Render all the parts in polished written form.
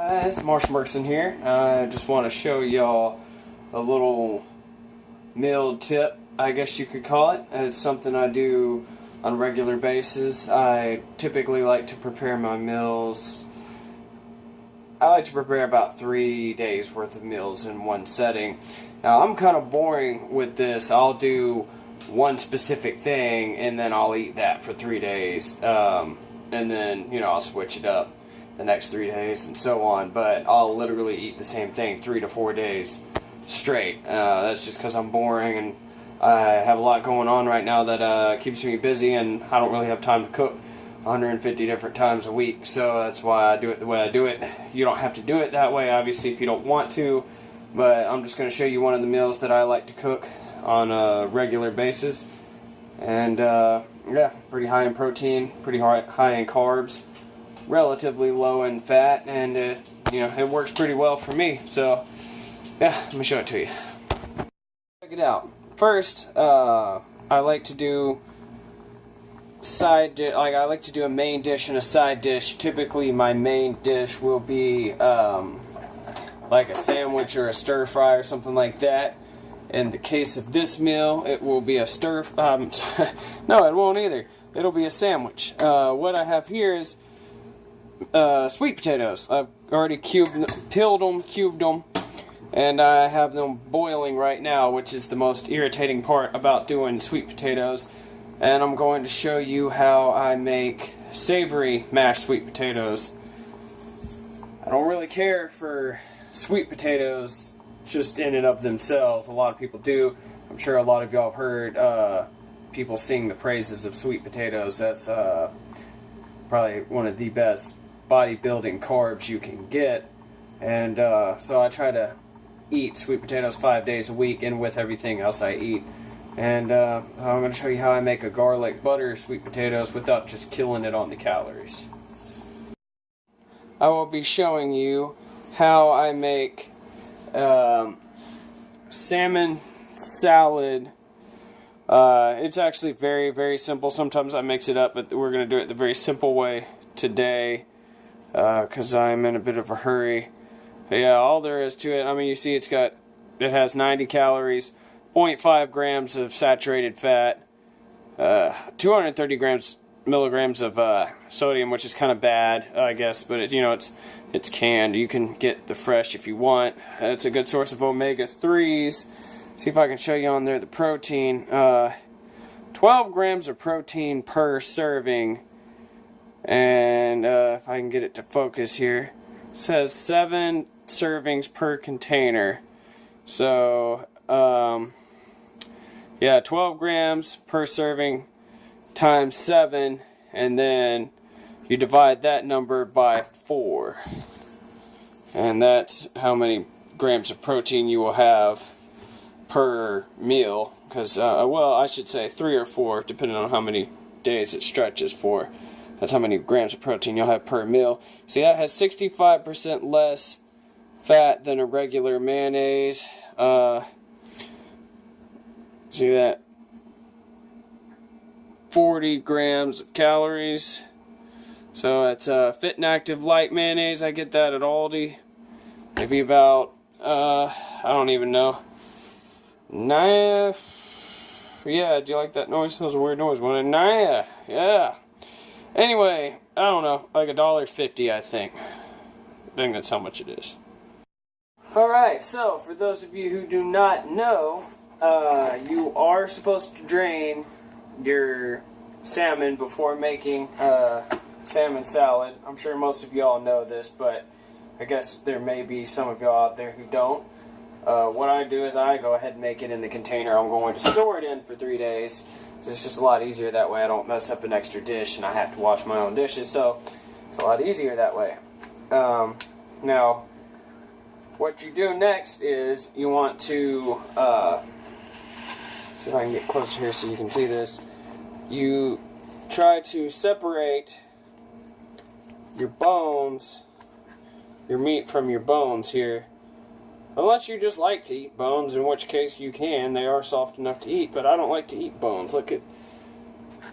Guys, Marshmerkson here. I just want to show y'all a little meal tip, I guess you could call it. It's something I do on a regular basis. I typically like to prepare my meals. I like to prepare about 3 days worth of meals in one setting. Now I'm kind of boring with this. I'll do one specific thing and then I'll eat that for 3 days. And then, I'll switch it up the next 3 days and so on, but I'll literally eat the same thing 3 to 4 days straight. That's just because I'm boring and I have a lot going on right now that keeps me busy, and I don't really have time to cook 150 different times a week, so that's why I do it the way I do it. You don't have to do it that way, obviously, if you don't want to, but I'm just going to show you one of the meals that I like to cook on a regular basis. And yeah, pretty high in protein, pretty high in carbs, relatively low in fat, and it works pretty well for me. So yeah, let me show it to you. Check it out. First, I like to do I like to do a main dish and a side dish. Typically, my main dish will be like a sandwich or a stir fry or something like that. In the case of this meal, it will be a no, it won't either. It'll be a sandwich. What I have here is sweet potatoes. I've already peeled them, cubed them, and I have them boiling right now, which is the most irritating part about doing sweet potatoes. And I'm going to show you how I make savory mashed sweet potatoes. I don't really care for sweet potatoes just in and of themselves. A lot of people do. I'm sure a lot of y'all have heard people sing the praises of sweet potatoes. That's probably one of the best bodybuilding carbs you can get. And so I try to eat sweet potatoes 5 days a week, and with everything else I eat. And I'm going to show you how I make a garlic butter sweet potatoes without just killing it on the calories. I will be showing you how I make salmon salad. It's actually very, very simple. Sometimes I mix it up, but we're going to do it the very simple way today because I'm in a bit of a hurry. But yeah, all there is to it, I mean, you see it has 90 calories, 0.5 grams of saturated fat, 230 milligrams of sodium, which is kind of bad, I guess, but it's canned. You can get the fresh if you want. It's a good source of omega-3s. See if I can show you on there the protein. 12 grams of protein per serving, and if I can get it to focus here, it says 7 servings per container. So yeah, 12 grams per serving times 7, and then you divide that number by 4, and that's how many grams of protein you will have per meal. Because well, I should say 3 or 4, depending on how many days it stretches for. That's how many grams of protein you'll have per meal. See, that has 65% less fat than a regular mayonnaise. See that? 40 grams of calories. So it's Fit and Active Light mayonnaise. I get that at Aldi. Maybe about, I don't even know. Naya. Yeah, do you like that noise? That was a weird noise, wasn't it? Naya. Yeah. Anyway, I don't know. Like $1.50, I think. I think that's how much it is. Alright, so for those of you who do not know, you are supposed to drain your salmon before making salmon salad. I'm sure most of y'all know this, but I guess there may be some of y'all out there who don't. What I do is I go ahead and make it in the container I'm going to store it in for 3 days. So it's just a lot easier that way. I don't mess up an extra dish and I have to wash my own dishes, so it's a lot easier that way. Now, what you do next is you want to, see if I can get closer here so you can see this. You try to separate your bones, your meat from your bones here. Unless you just like to eat bones, in which case you can. They are soft enough to eat, but I don't like to eat bones. Look at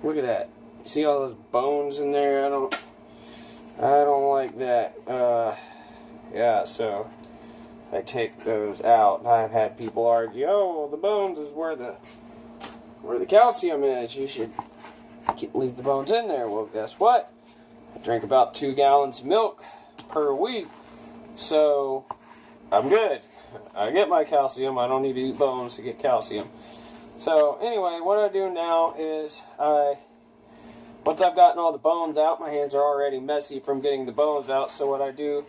that. You see all those bones in there? I don't like that. Yeah, so I take those out. I've had people argue, oh, well, the bones is where the calcium is. You should leave the bones in there. Well, guess what? I drink about 2 gallons of milk per week, so I'm good. I get my calcium. I don't need to eat bones to get calcium. So anyway, what I do now is once I've gotten all the bones out, my hands are already messy from getting the bones out, so what I do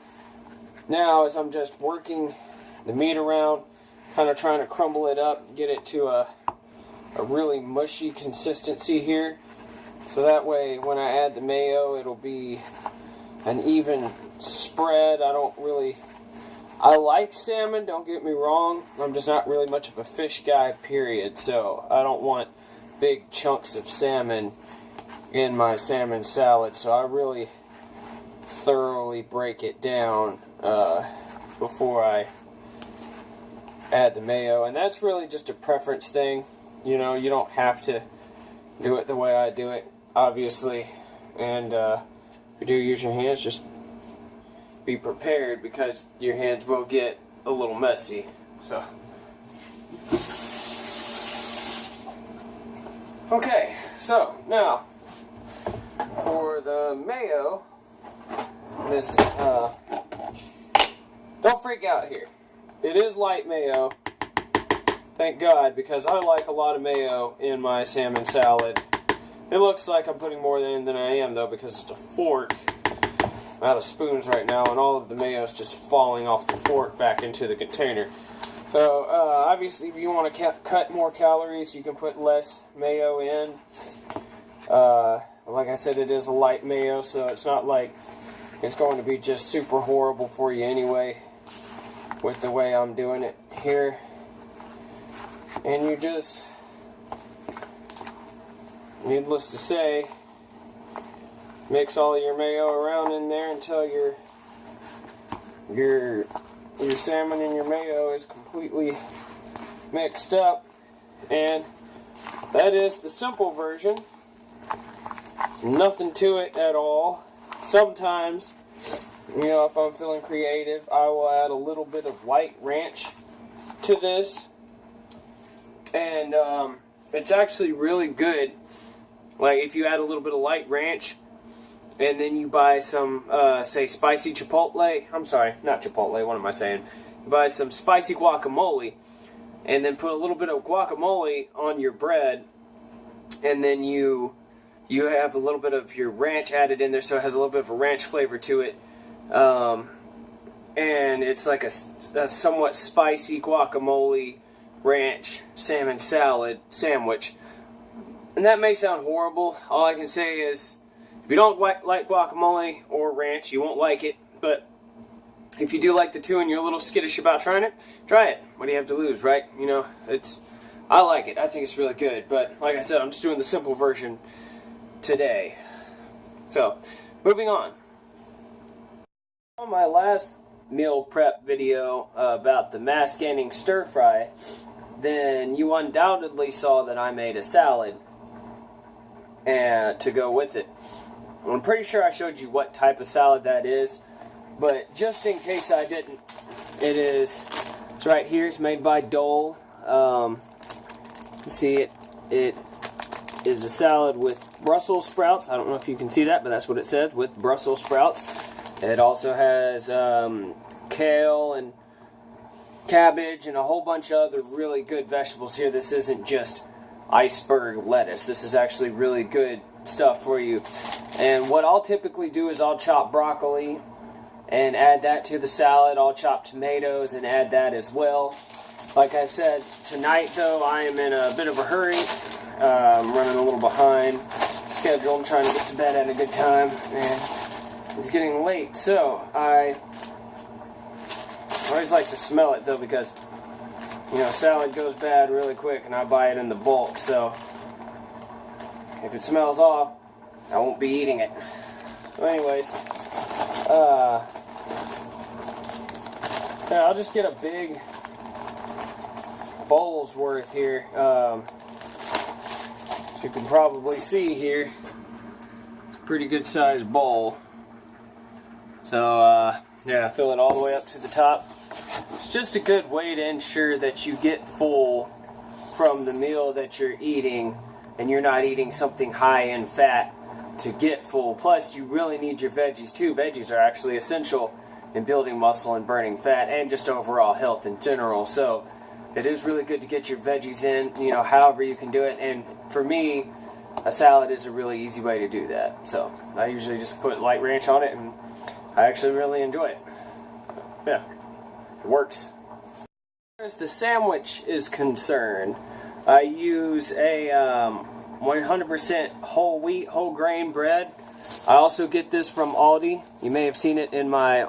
now is I'm just working the meat around, kind of trying to crumble it up, get it to a really mushy consistency here, so that way when I add the mayo it'll be an even spread. I like salmon, don't get me wrong, I'm just not really much of a fish guy, period, so I don't want big chunks of salmon in my salmon salad, so I really thoroughly break it down before I add the mayo, and that's really just a preference thing. You know, you don't have to do it the way I do it, obviously, and if you do use your hands, just be prepared because your hands will get a little messy. So, okay, so now for the mayo, don't freak out here. It is light mayo, thank God, because I like a lot of mayo in my salmon salad. It looks like I'm putting more in than I am, though, because it's a fork. I'm out of spoons right now, and all of the mayo is just falling off the fork back into the container. So, obviously, if you want to cut more calories, you can put less mayo in. Like I said, it is a light mayo, so it's not like it's going to be just super horrible for you anyway, with the way I'm doing it here. And you just, needless to say, mix all of your mayo around in there until your salmon and your mayo is completely mixed up. And that is the simple version. There's nothing to it at all. Sometimes, you know, if I'm feeling creative, I will add a little bit of white ranch to this. And it's actually really good. Like, if you add a little bit of light ranch, and then you buy some, say, spicy chipotle. I'm sorry, not chipotle, what am I saying? You buy some spicy guacamole, and then put a little bit of guacamole on your bread, and then you have a little bit of your ranch added in there, so it has a little bit of a ranch flavor to it. And it's like a somewhat spicy guacamole ranch salmon salad sandwich. And that may sound horrible. All I can say is, if you don't like guacamole or ranch, you won't like it. But if you do like the two and you're a little skittish about trying it, try it. What do you have to lose, right? You know, I like it. I think it's really good. But like I said, I'm just doing the simple version today. So, moving on. On my last meal prep video about the mass-gaining stir-fry, then you undoubtedly saw that I made a salad and to go with it. I'm pretty sure I showed you what type of salad that is, but just in case I didn't, it's right here. It's made by Dole. You see it is a salad with Brussels sprouts. I don't know if you can see that, but that's what it says, with Brussels sprouts. It also has kale and cabbage and a whole bunch of other really good vegetables here. This isn't just iceberg lettuce. This is actually really good stuff for you. And what I'll typically do is I'll chop broccoli and add that to the salad. I'll chop tomatoes and add that as well. Like I said, tonight though, I am in a bit of a hurry. I'm running a little behind schedule. I'm trying to get to bed at a good time, and it's getting late. So I always like to smell it though, because you know, salad goes bad really quick and I buy it in the bulk, so if it smells off, I won't be eating it. So anyways, yeah, I'll just get a big bowl's worth here. As you can probably see here, it's a pretty good sized bowl. So Yeah, fill it all the way up to the top. It's just a good way to ensure that you get full from the meal that you're eating, and you're not eating something high in fat to get full. Plus, you really need your veggies too. Veggies are actually essential in building muscle and burning fat, and just overall health in general. So it is really good to get your veggies in, you know, however you can do it. And for me, a salad is a really easy way to do that. So I usually just put light ranch on it, and I actually really enjoy it. Yeah, it works. As far as the sandwich is concerned, I use a 100% whole wheat, whole grain bread. I also get this from Aldi. You may have seen it in my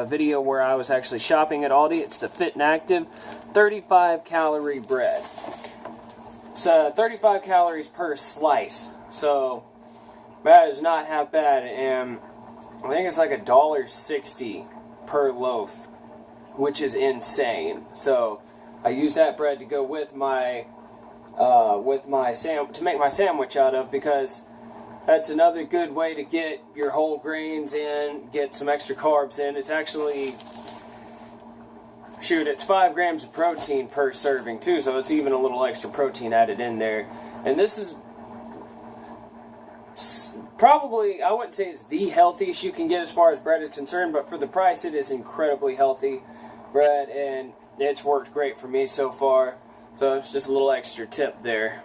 video where I was actually shopping at Aldi. It's the Fit and Active 35 calorie bread. It's 35 calories per slice. So that is not half bad. And I think it's like $1.60 per loaf, which is insane. So I use that bread to go with my to make my sandwich out of, because that's another good way to get your whole grains in, get some extra carbs in. It's actually, it's 5 grams of protein per serving too, so it's even a little extra protein added in there. And this is probably, I wouldn't say it's the healthiest you can get as far as bread is concerned, but for the price, it is incredibly healthy bread, and it's worked great for me so far. So it's just a little extra tip there.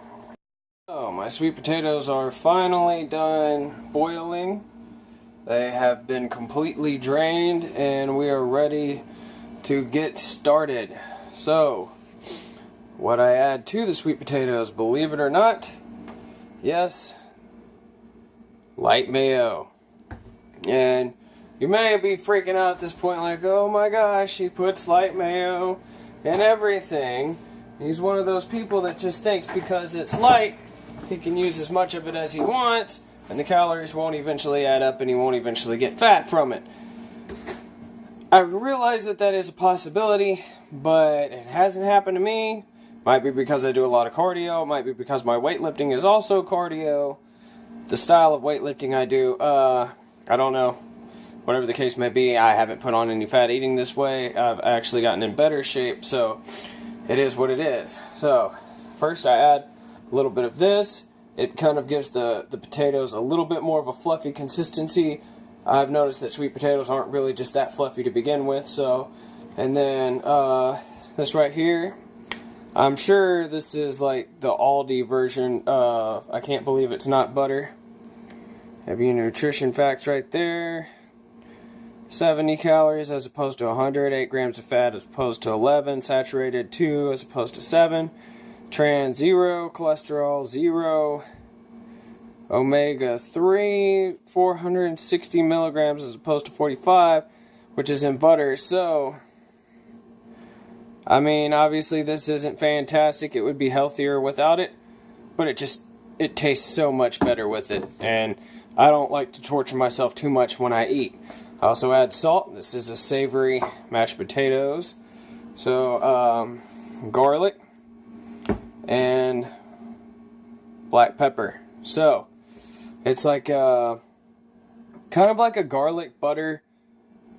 Oh, my sweet potatoes are finally done boiling. They have been completely drained, and we are ready to get started. So, what I add to the sweet potatoes, believe it or not, yes, light mayo. And you may be freaking out at this point like, oh my gosh, he puts light mayo in everything. He's one of those people that just thinks because it's light, he can use as much of it as he wants, and the calories won't eventually add up, and he won't eventually get fat from it. I realize that that is a possibility, but it hasn't happened to me. Might be because I do a lot of cardio, might be because my weightlifting is also cardio. The style of weightlifting I do, I don't know. Whatever the case may be, I haven't put on any fat eating this way. I've actually gotten in better shape, so it is what it is. So, first I add a little bit of this. It kind of gives the potatoes a little bit more of a fluffy consistency. I've noticed that sweet potatoes aren't really just that fluffy to begin with, so. And then, this right here, I'm sure this is like the Aldi version of, I can't believe it's not butter. Have your nutrition facts right there. 70 calories as opposed to 100, 8 grams of fat as opposed to 11, saturated 2 as opposed to 7, trans 0, cholesterol 0, omega 3, 460 milligrams as opposed to 45, which is in butter. So, I mean, obviously this isn't fantastic. It would be healthier without it, but it tastes so much better with it, and I don't like to torture myself too much when I eat. I also add salt. This is a savory mashed potatoes. So, garlic and black pepper. So, it's like kind of like a garlic butter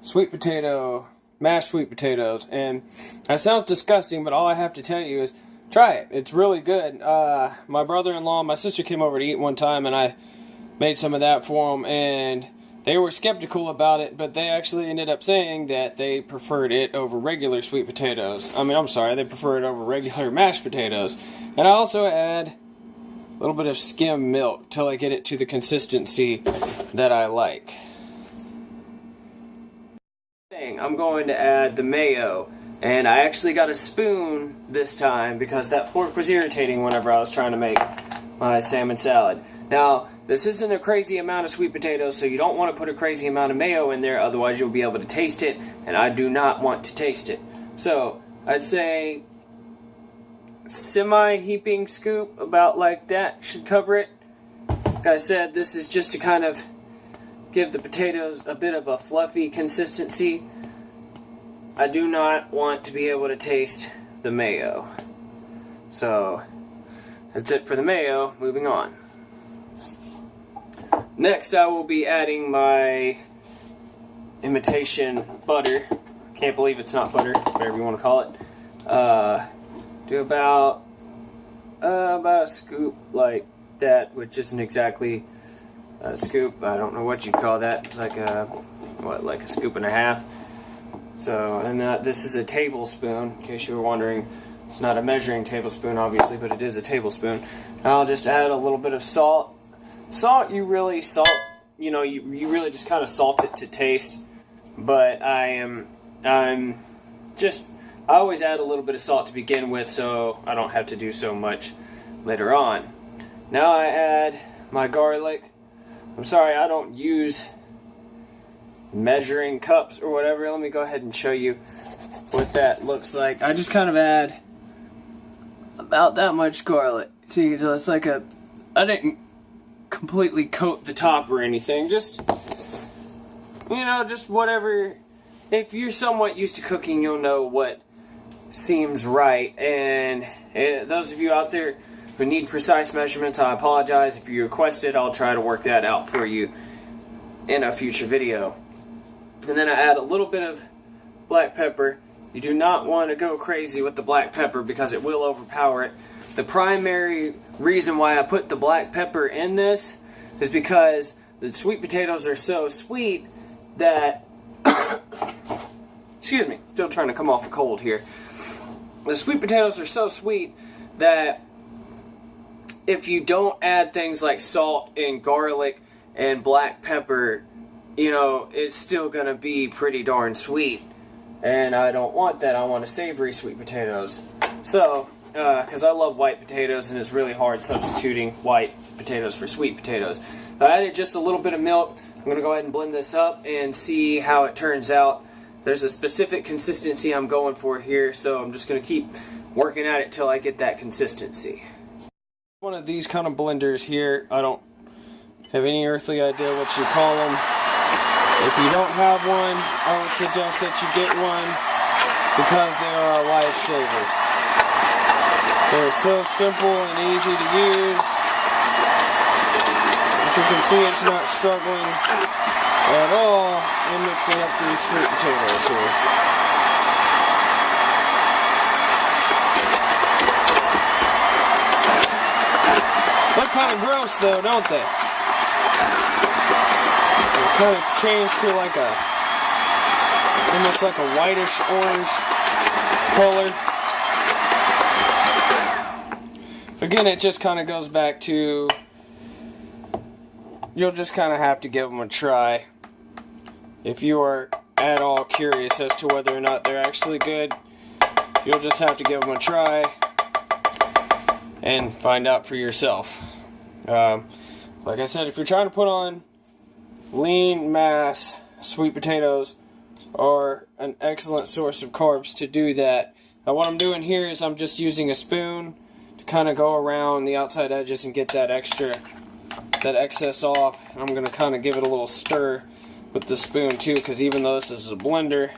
sweet potato, mashed sweet potatoes. And that sounds disgusting, but all I have to tell you is try it. It's really good. My brother-in-law, my sister came over to eat one time, and I made some of that for them, and they were skeptical about it, but they actually ended up saying that they preferred it over regular sweet potatoes. They prefer it over regular mashed potatoes. And I also add a little bit of skim milk till I get it to the consistency that I like. I'm going to add the mayo, and I actually got a spoon this time because that fork was irritating whenever I was trying to make my salmon salad. Now, this isn't a crazy amount of sweet potatoes, so you don't want to put a crazy amount of mayo in there, otherwise you'll be able to taste it, and I do not want to taste it. So, I'd say semi-heaping scoop, about like that, should cover it. Like I said, this is just to kind of give the potatoes a bit of a fluffy consistency. I do not want to be able to taste the mayo. So, that's it for the mayo. Moving on. Next, I will be adding my imitation butter. Can't believe it's not butter, whatever you want to call it. Do about a scoop like that, which isn't exactly a scoop. I don't know what you'd call that. It's like like a scoop and a half. So, and this is a tablespoon, in case you were wondering. It's not a measuring tablespoon, obviously, but it is a tablespoon. I'll just add a little bit of salt. Salt, you really really just kind of salt it to taste. But I always add a little bit of salt to begin with, so I don't have to do so much later on. Now I add my garlic. I'm sorry, I don't use measuring cups or whatever. Let me go ahead and show you what that looks like. I just kind of add about that much garlic. See, it's like I didn't completely coat the top or anything. Just, just whatever. If you're somewhat used to cooking, you'll know what seems right. And those of you out there who need precise measurements, I apologize. If you request it, I'll try to work that out for you in a future video. And then I add a little bit of black pepper. You do not want to go crazy with the black pepper because it will overpower it. The primary reason why I put the black pepper in this is because the sweet potatoes are so sweet that excuse me, still trying to come off a cold here. The sweet potatoes are so sweet that if you don't add things like salt and garlic and black pepper, it's still going to be pretty darn sweet. And I don't want that. I want a savory sweet potatoes. So, because I love white potatoes and it's really hard substituting white potatoes for sweet potatoes. I added just a little bit of milk. I'm going to go ahead and blend this up and see how it turns out. There's a specific consistency I'm going for here, so I'm just going to keep working at it till I get that consistency. One of these kind of blenders here. I don't have any earthly idea what you call them. If you don't have one, I would suggest that you get one because they are a lifesaver. They're so simple and easy to use. As you can see, it's not struggling at all in mixing up these sweet potatoes here. Look kind of gross though, don't they? Kind of changed to like almost like a whitish orange color. Again, it just kind of goes back to, you'll just kind of have to give them a try. If you are at all curious as to whether or not they're actually good, you'll just have to give them a try and find out for yourself. Like I said, if you're trying to put on lean mass, sweet potatoes are an excellent source of carbs to do that. Now what I'm doing here is I'm just using a spoon to kind of go around the outside edges and get that excess off. I'm going to kind of give it a little stir with the spoon too, because even though this is a blender,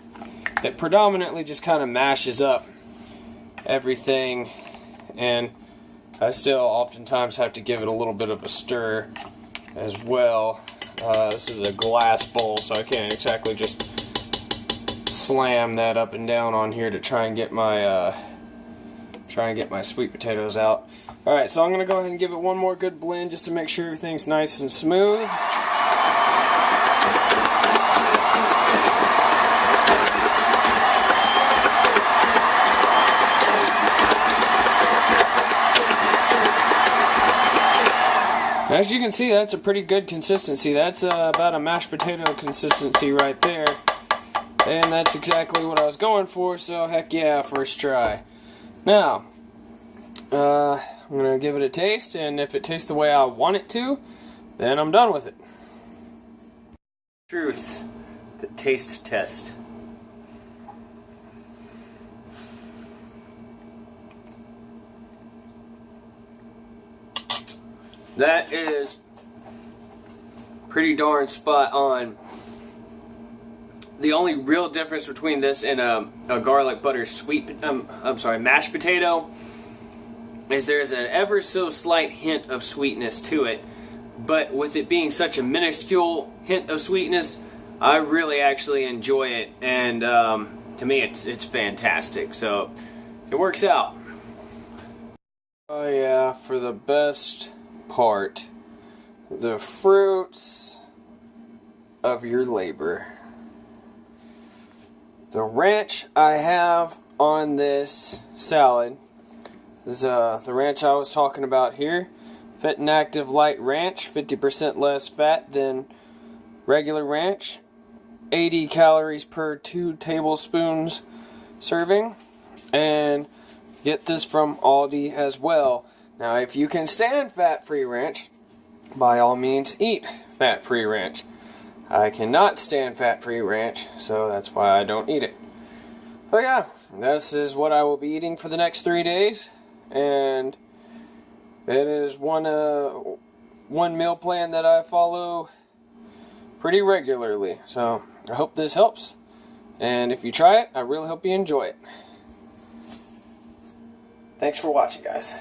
it predominantly just kind of mashes up everything, and I still oftentimes have to give it a little bit of a stir as well. This is a glass bowl, so I can't exactly just slam that up and down on here to try and get my sweet potatoes out. All right, so I'm gonna go ahead and give it one more good blend just to make sure everything's nice and smooth. As you can see, that's a pretty good consistency. That's about a mashed potato consistency right there. And that's exactly what I was going for, so heck yeah, first try. Now, I'm going to give it a taste, and if it tastes the way I want it to, then I'm done with it. Truth, the taste test. That is pretty darn spot on. The only real difference between this and a garlic butter mashed potato is there's an ever so slight hint of sweetness to it, but with it being such a minuscule hint of sweetness, I really actually enjoy it, and to me it's fantastic, so it works out. Oh yeah, for the best part, the fruits of your labor. The ranch I have on this salad is the ranch I was talking about here. Fit and Active Light Ranch, 50% less fat than regular ranch. 80 calories per 2 tablespoons serving. And get this from Aldi as well. Now, if you can stand fat-free ranch, by all means eat fat-free ranch. I cannot stand fat-free ranch, so that's why I don't eat it. But yeah, this is what I will be eating for the next 3 days, and it is one meal plan that I follow pretty regularly. So I hope this helps, and if you try it, I really hope you enjoy it. Thanks for watching, guys.